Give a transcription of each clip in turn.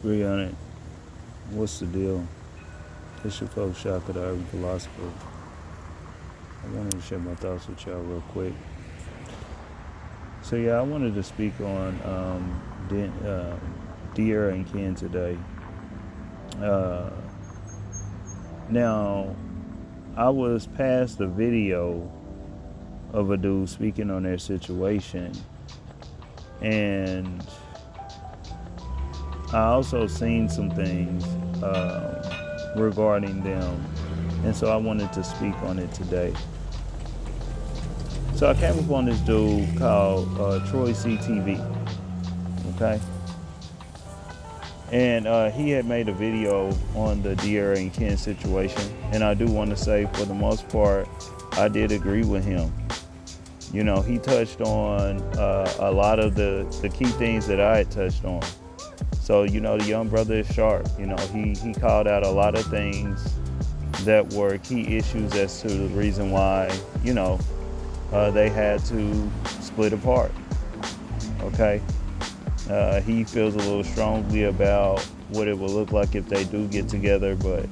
Brianna, what's the deal? It's your folks, Shaka, the Urban Philosopher. I wanted to share my thoughts with y'all real quick. So, yeah, I wanted to speak on Dearra and Ken today. Uh, now, I was past a video of a dude speaking on their situation, and I also seen some things regarding them, and so I wanted to speak on it today. So I came upon this dude called Troy CTV, okay? And he had made a video on the Dearra and Ken situation. And I do want to say, for the most part, I did agree with him. You know, he touched on a lot of the key things that I had touched on. So, you know, the young brother is sharp. You know, he called out a lot of things that were key issues as to the reason why, you know, they had to split apart, okay? He feels a little strongly about what it will look like if they do get together, but,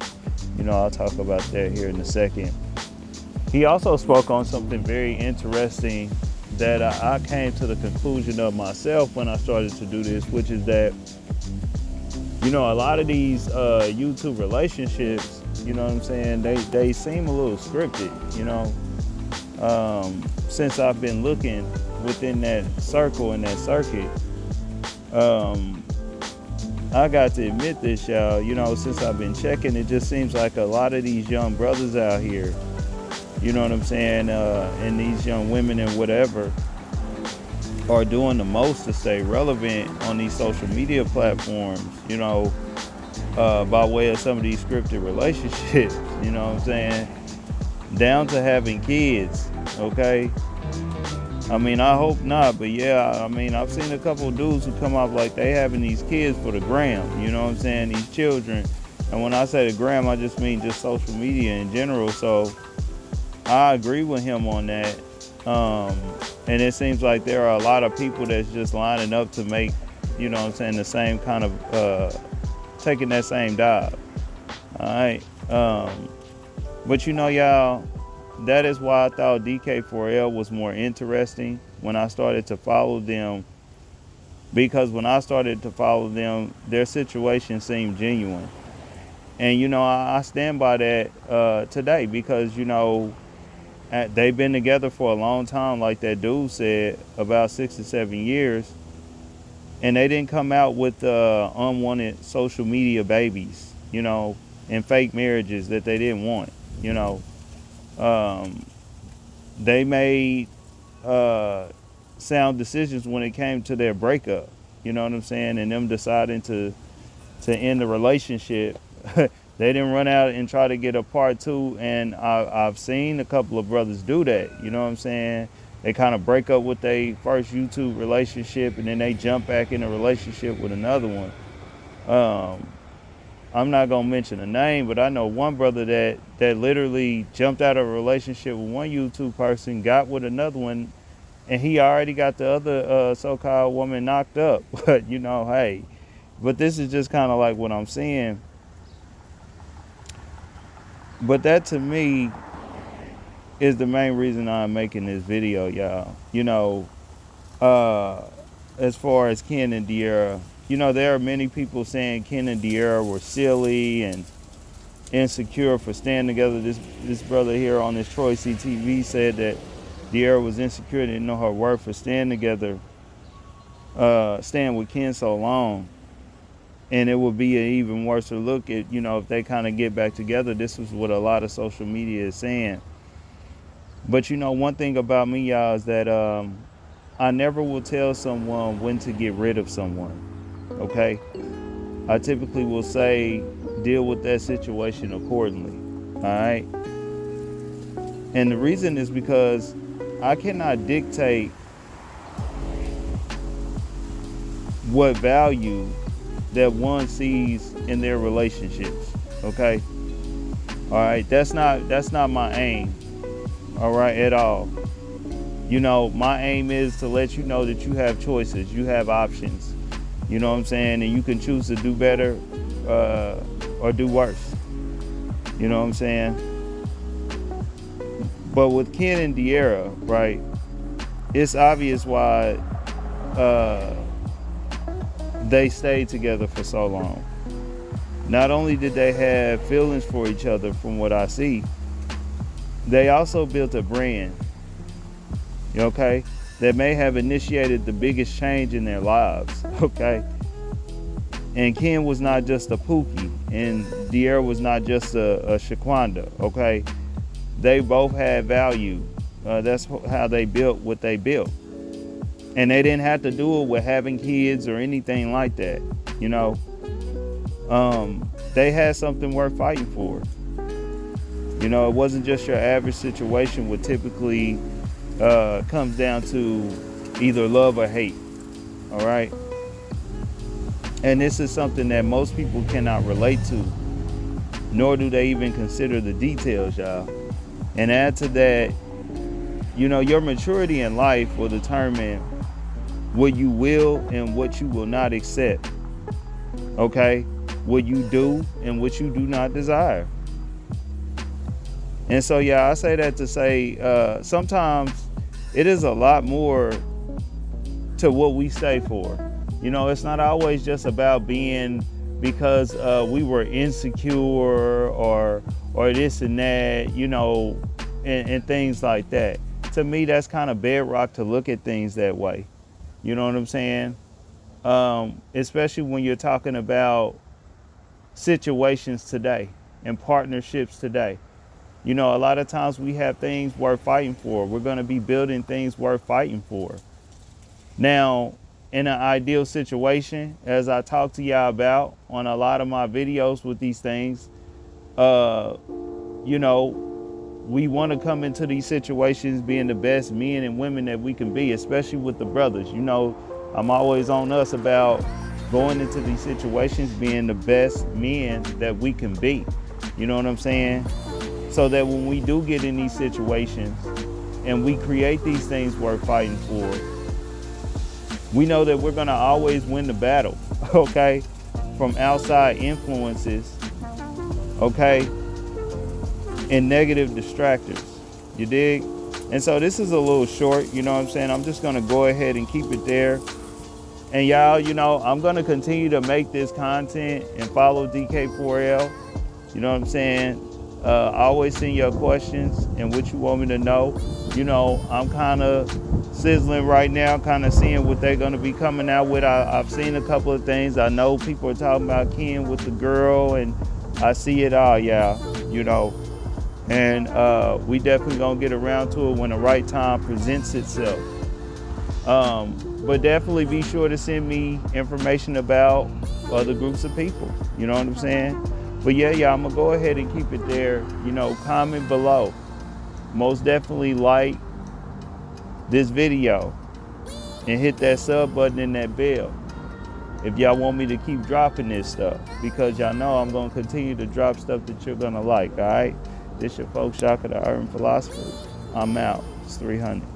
you know, I'll talk about that here in a second. He also spoke on something very interesting that I came to the conclusion of myself when I started to do this, which is that, you know, a lot of these YouTube relationships, you know what I'm saying, they seem a little scripted, you know. Since I've been looking within that circle and that circuit, I got to admit this, y'all, you know, since I've been checking, it just seems like a lot of these young brothers out here, you know what I'm saying, and these young women and whatever, are doing the most to stay relevant on these social media platforms, you know, by way of some of these scripted relationships, you know what I'm saying, down to having kids, okay? I mean, I hope not, but yeah, I mean, I've seen a couple of dudes who come off like they having these kids for the gram, you know what I'm saying, these children. And when I say the gram, I just mean just social media in general. So I agree with him on that. And it seems like there are a lot of people that's just lining up to make, you know what I'm saying, the same kind of, taking that same dive. All right. But you know, y'all, that is why I thought DK4L was more interesting when I started to follow them, because when I started to follow them, their situation seemed genuine. And, you know, I stand by that today because, you know, they've been together for a long time, like that dude said, about 6 to 7 years. And they didn't come out with unwanted social media babies, you know, and fake marriages that they didn't want, you know. They made sound decisions when it came to their breakup, you know what I'm saying, and them deciding to end the relationship. They didn't run out and try to get a part two, and I've seen a couple of brothers do that, you know what I'm saying. They kind of break up with their first YouTube relationship, and then they jump back in a relationship with another one. I'm not gonna mention a name, but I know one brother that literally jumped out of a relationship with one YouTube person, got with another one, and he already got the other so-called woman knocked up. But you know, hey, but this is just kind of like what I'm seeing. But that to me is the main reason I'm making this video, y'all. You know, as far as Ken and Dearra, you know, there are many people saying Ken and Dearra were silly and insecure for staying together. This brother here on this Troy CTV said that Dearra was insecure, didn't know her worth for staying together, staying with Ken so long. And it would be an even worse look at, you know, if they kind of get back together. This is what a lot of social media is saying. But you know, one thing about me, y'all, is that I never will tell someone when to get rid of someone, okay? I typically will say, deal with that situation accordingly, all right? And the reason is because I cannot dictate what value that one sees in their relationships, okay? All right, that's not my aim, all right, at all. You know, my aim is to let you know that you have choices, you have options. You know what I'm saying? And you can choose to do better or do worse. You know what I'm saying? But with Ken and Dearra, right, it's obvious why they stayed together for so long. Not only did they have feelings for each other, from what I see, they also built a brand, okay, that may have initiated the biggest change in their lives, okay? And Ken was not just a Pookie, and Dearra was not just a Shaquanda, okay? They both had value. That's how they built what they built. And they didn't have to do it with having kids or anything like that, you know? They had something worth fighting for. You know, it wasn't just your average situation, what typically comes down to either love or hate, all right? And this is something that most people cannot relate to, nor do they even consider the details, y'all. And add to that, you know, your maturity in life will determine what you will and what you will not accept, okay? What you do and what you do not desire. And so, yeah, I say that to say sometimes it is a lot more to what we stay for. You know, it's not always just about being because we were insecure or this and that, you know, and things like that. To me, that's kind of bedrock to look at things that way. You know what I'm saying? Especially when you're talking about situations today and partnerships today. You know, a lot of times we have things worth fighting for. We're going to be building things worth fighting for. Now, in an ideal situation, as I talk to y'all about on a lot of my videos with these things, you know, we want to come into these situations being the best men and women that we can be, especially with the brothers. You know, I'm always on us about going into these situations being the best men that we can be. You know what I'm saying? So that when we do get in these situations and we create these things worth fighting for, we know that we're going to always win the battle, okay, from outside influences, okay, and negative distractors, you dig? And so this is a little short, you know what I'm saying? I'm just going to go ahead and keep it there. And y'all, you know, I'm going to continue to make this content and follow DK4L, you know what I'm saying? Always send your questions and what you want me to know. You know, I'm kind of sizzling right now, kind of seeing what they're going to be coming out with. I've seen a couple of things. I know people are talking about Ken with the girl, and I see it all, yeah, you know. And we definitely going to get around to it when the right time presents itself. But definitely be sure to send me information about other groups of people. You know what I'm saying? But yeah, I'm going to go ahead and keep it there. You know, comment below. Most definitely like this video and hit that sub button and that bell if y'all want me to keep dropping this stuff, because y'all know I'm going to continue to drop stuff that you're going to like, all right? This your folks, Shaka the Urban Philosopher. I'm out. It's 300.